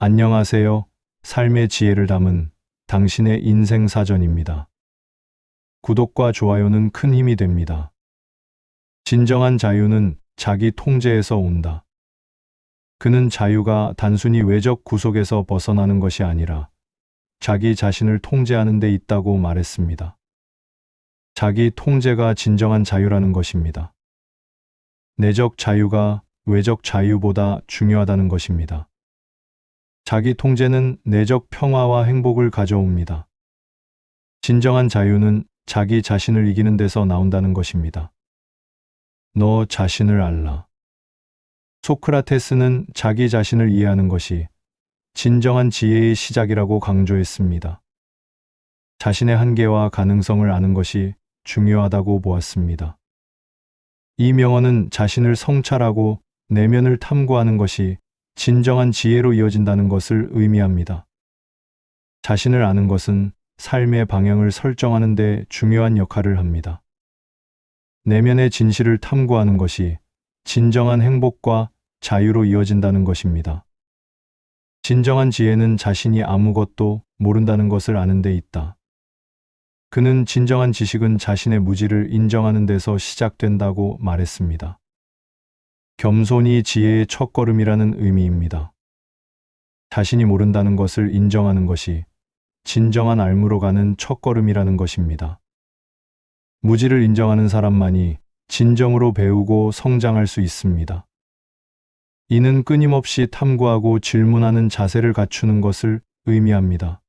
안녕하세요. 삶의 지혜를 담은 당신의 인생 사전입니다. 구독과 좋아요는 큰 힘이 됩니다. 진정한 자유는 자기 통제에서 온다. 그는 자유가 단순히 외적 구속에서 벗어나는 것이 아니라 자기 자신을 통제하는 데 있다고 말했습니다. 자기 통제가 진정한 자유라는 것입니다. 내적 자유가 외적 자유보다 중요하다는 것입니다. 자기 통제는 내적 평화와 행복을 가져옵니다. 진정한 자유는 자기 자신을 이기는 데서 나온다는 것입니다. 너 자신을 알라. 소크라테스는 자기 자신을 이해하는 것이 진정한 지혜의 시작이라고 강조했습니다. 자신의 한계와 가능성을 아는 것이 중요하다고 보았습니다. 이 명언은 자신을 성찰하고 내면을 탐구하는 것이 진정한 지혜로 이어진다는 것을 의미합니다. 자신을 아는 것은 삶의 방향을 설정하는 데 중요한 역할을 합니다. 내면의 진실을 탐구하는 것이 진정한 행복과 자유로 이어진다는 것입니다. 진정한 지혜는 자신이 아무것도 모른다는 것을 아는 데 있다. 그는 진정한 지식은 자신의 무지를 인정하는 데서 시작된다고 말했습니다. 겸손이 지혜의 첫걸음이라는 의미입니다. 자신이 모른다는 것을 인정하는 것이 진정한 알무로 가는 첫걸음이라는 것입니다. 무지를 인정하는 사람만이 진정으로 배우고 성장할 수 있습니다. 이는 끊임없이 탐구하고 질문하는 자세를 갖추는 것을 의미합니다.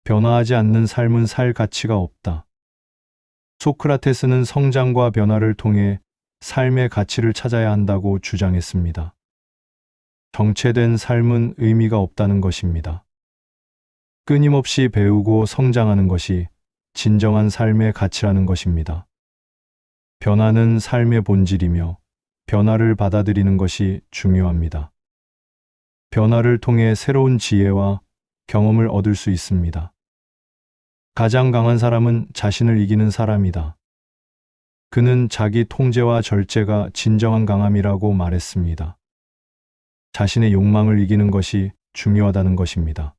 변화하지 않는 삶은 살 가치가 없다. 소크라테스는 성장과 변화를 통해 삶의 가치를 찾아야 한다고 주장했습니다. 정체된 삶은 의미가 없다는 것입니다. 끊임없이 배우고 성장하는 것이 진정한 삶의 가치라는 것입니다. 변화는 삶의 본질이며 변화를 받아들이는 것이 중요합니다. 변화를 통해 새로운 지혜와 경험을 얻을 수 있습니다. 가장 강한 사람은 자신을 이기는 사람이다. 그는 자기 통제와 절제가 진정한 강함이라고 말했습니다. 자신의 욕망을 이기는 것이 중요하다는 것입니다.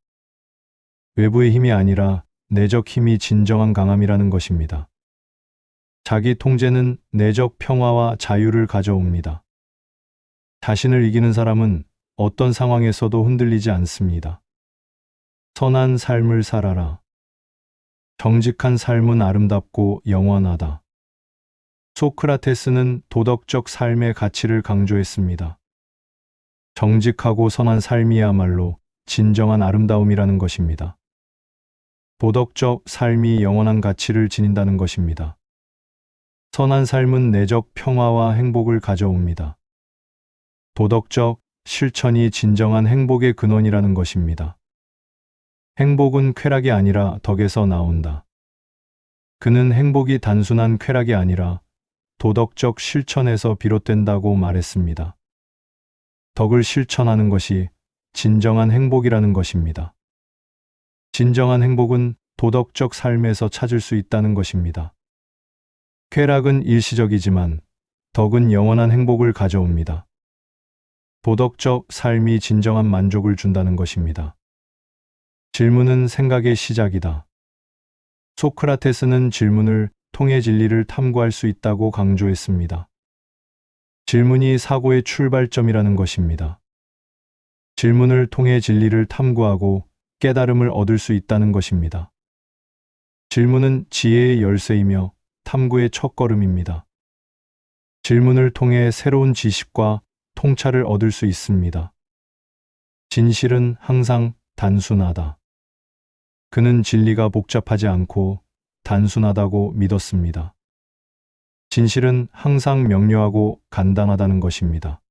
외부의 힘이 아니라 내적 힘이 진정한 강함이라는 것입니다. 자기 통제는 내적 평화와 자유를 가져옵니다. 자신을 이기는 사람은 어떤 상황에서도 흔들리지 않습니다. 선한 삶을 살아라. 정직한 삶은 아름답고 영원하다. 소크라테스는 도덕적 삶의 가치를 강조했습니다. 정직하고 선한 삶이야말로 진정한 아름다움이라는 것입니다. 도덕적 삶이 영원한 가치를 지닌다는 것입니다. 선한 삶은 내적 평화와 행복을 가져옵니다. 도덕적 실천이 진정한 행복의 근원이라는 것입니다. 행복은 쾌락이 아니라 덕에서 나온다. 그는 행복이 단순한 쾌락이 아니라 도덕적 실천에서 비롯된다고 말했습니다. 덕을 실천하는 것이 진정한 행복이라는 것입니다. 진정한 행복은 도덕적 삶에서 찾을 수 있다는 것입니다. 쾌락은 일시적이지만 덕은 영원한 행복을 가져옵니다. 도덕적 삶이 진정한 만족을 준다는 것입니다. 질문은 생각의 시작이다. 소크라테스는 질문을 통해 진리를 탐구할 수 있다고 강조했습니다. 질문이 사고의 출발점이라는 것입니다. 질문을 통해 진리를 탐구하고 깨달음을 얻을 수 있다는 것입니다. 질문은 지혜의 열쇠이며 탐구의 첫걸음입니다. 질문을 통해 새로운 지식과 통찰을 얻을 수 있습니다. 진실은 항상 단순하다. 그는 진리가 복잡하지 않고 단순하다고 믿었습니다. 진실은 항상 명료하고 간단하다는 것입니다.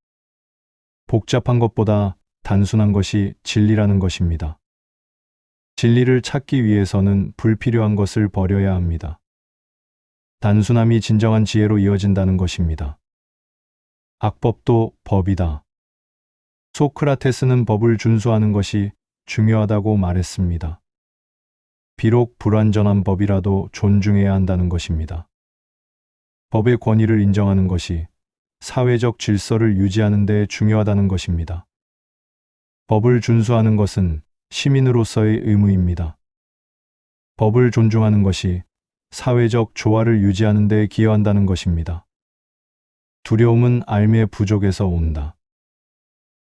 복잡한 것보다 단순한 것이 진리라는 것입니다. 진리를 찾기 위해서는 불필요한 것을 버려야 합니다. 단순함이 진정한 지혜로 이어진다는 것입니다. 악법도 법이다. 소크라테스는 법을 준수하는 것이 중요하다고 말했습니다. 비록 불완전한 법이라도 존중해야 한다는 것입니다. 법의 권위를 인정하는 것이 사회적 질서를 유지하는 데 중요하다는 것입니다. 법을 준수하는 것은 시민으로서의 의무입니다. 법을 존중하는 것이 사회적 조화를 유지하는 데 기여한다는 것입니다. 두려움은 알미의 부족에서 온다.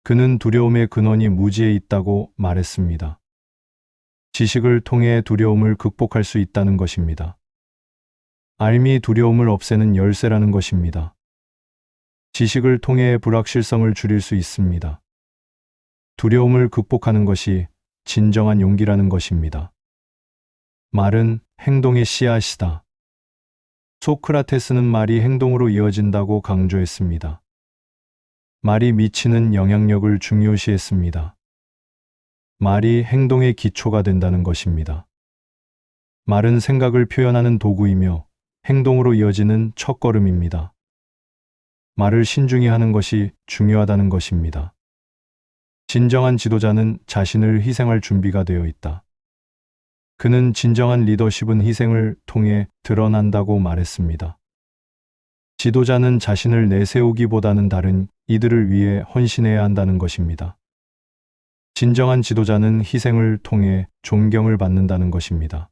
그는 두려움의 근원이 무지에 있다고 말했습니다. 지식을 통해 두려움을 극복할 수 있다는 것입니다. 알미 두려움을 없애는 열쇠라는 것입니다. 지식을 통해 불확실성을 줄일 수 있습니다. 두려움을 극복하는 것이 진정한 용기라는 것입니다. 말은 행동의 씨앗이다. 소크라테스는 말이 행동으로 이어진다고 강조했습니다. 말이 미치는 영향력을 중요시했습니다. 말이 행동의 기초가 된다는 것입니다. 말은 생각을 표현하는 도구이며 행동으로 이어지는 첫걸음입니다. 말을 신중히 하는 것이 중요하다는 것입니다. 진정한 지도자는 자신을 희생할 준비가 되어 있다. 그는 진정한 리더십은 희생을 통해 드러난다고 말했습니다. 지도자는 자신을 내세우기보다는 다른 이들을 위해 헌신해야 한다는 것입니다. 진정한 지도자는 희생을 통해 존경을 받는다는 것입니다.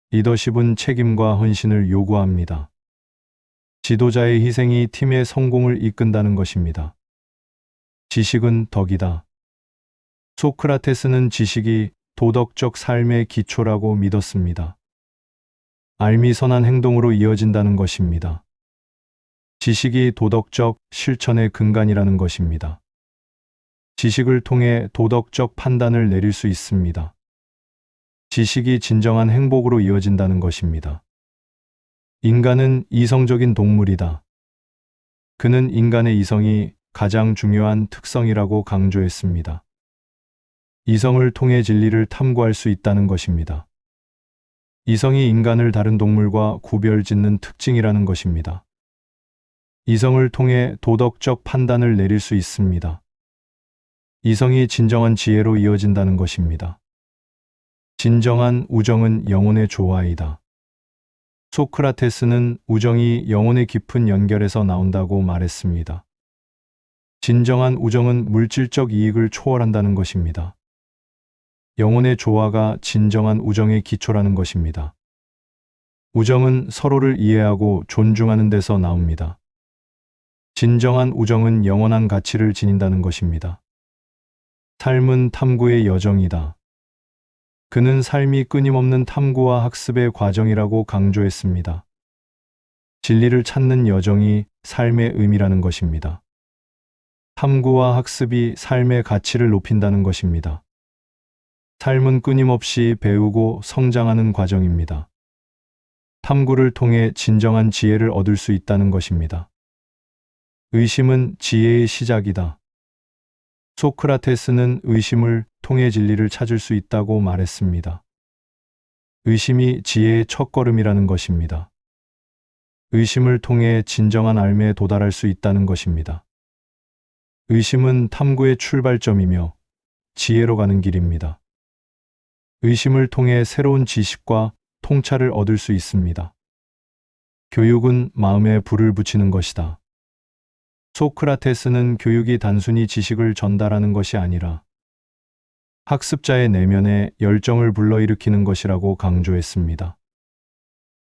리더십은 책임과 헌신을 요구합니다. 지도자의 희생이 팀의 성공을 이끈다는 것입니다. 지식은 덕이다. 소크라테스는 지식이 도덕적 삶의 기초라고 믿었습니다. 알미 선한 행동으로 이어진다는 것입니다. 지식이 도덕적 실천의 근간이라는 것입니다. 지식을 통해 도덕적 판단을 내릴 수 있습니다. 지식이 진정한 행복으로 이어진다는 것입니다. 인간은 이성적인 동물이다. 그는 인간의 이성이 가장 중요한 특성이라고 강조했습니다. 이성을 통해 진리를 탐구할 수 있다는 것입니다. 이성이 인간을 다른 동물과 구별짓는 특징이라는 것입니다. 이성을 통해 도덕적 판단을 내릴 수 있습니다. 이성이 진정한 지혜로 이어진다는 것입니다. 진정한 우정은 영혼의 조화이다. 소크라테스는 우정이 영혼의 깊은 연결에서 나온다고 말했습니다. 진정한 우정은 물질적 이익을 초월한다는 것입니다. 영혼의 조화가 진정한 우정의 기초라는 것입니다. 우정은 서로를 이해하고 존중하는 데서 나옵니다. 진정한 우정은 영원한 가치를 지닌다는 것입니다. 삶은 탐구의 여정이다. 그는 삶이 끊임없는 탐구와 학습의 과정이라고 강조했습니다. 진리를 찾는 여정이 삶의 의미라는 것입니다. 탐구와 학습이 삶의 가치를 높인다는 것입니다. 삶은 끊임없이 배우고 성장하는 과정입니다. 탐구를 통해 진정한 지혜를 얻을 수 있다는 것입니다. 의심은 지혜의 시작이다. 소크라테스는 의심을 통해 진리를 찾을 수 있다고 말했습니다. 의심이 지혜의 첫걸음이라는 것입니다. 의심을 통해 진정한 알매에 도달할 수 있다는 것입니다. 의심은 탐구의 출발점이며 지혜로 가는 길입니다. 의심을 통해 새로운 지식과 통찰을 얻을 수 있습니다. 교육은 마음에 불을 붙이는 것이다. 소크라테스는 교육이 단순히 지식을 전달하는 것이 아니라 학습자의 내면에 열정을 불러일으키는 것이라고 강조했습니다.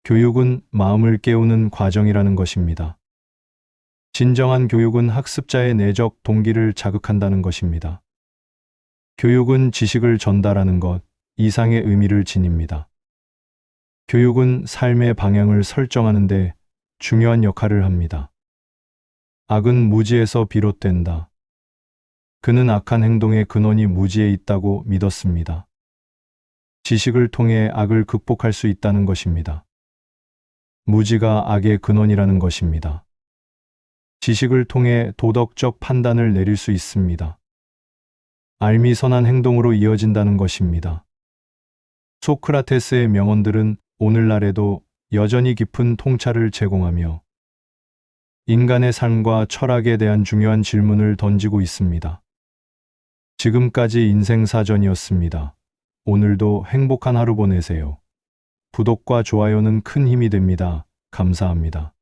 교육은 마음을 깨우는 과정이라는 것입니다. 진정한 교육은 학습자의 내적 동기를 자극한다는 것입니다. 교육은 지식을 전달하는 것 이상의 의미를 지닙니다. 교육은 삶의 방향을 설정하는 데 중요한 역할을 합니다. 악은 무지에서 비롯된다. 그는 악한 행동의 근원이 무지에 있다고 믿었습니다. 지식을 통해 악을 극복할 수 있다는 것입니다. 무지가 악의 근원이라는 것입니다. 지식을 통해 도덕적 판단을 내릴 수 있습니다. 알미 선한 행동으로 이어진다는 것입니다. 소크라테스의 명언들은 오늘날에도 여전히 깊은 통찰을 제공하며 인간의 삶과 철학에 대한 중요한 질문을 던지고 있습니다. 지금까지 인생사전이었습니다. 오늘도 행복한 하루 보내세요. 구독과 좋아요는 큰 힘이 됩니다. 감사합니다.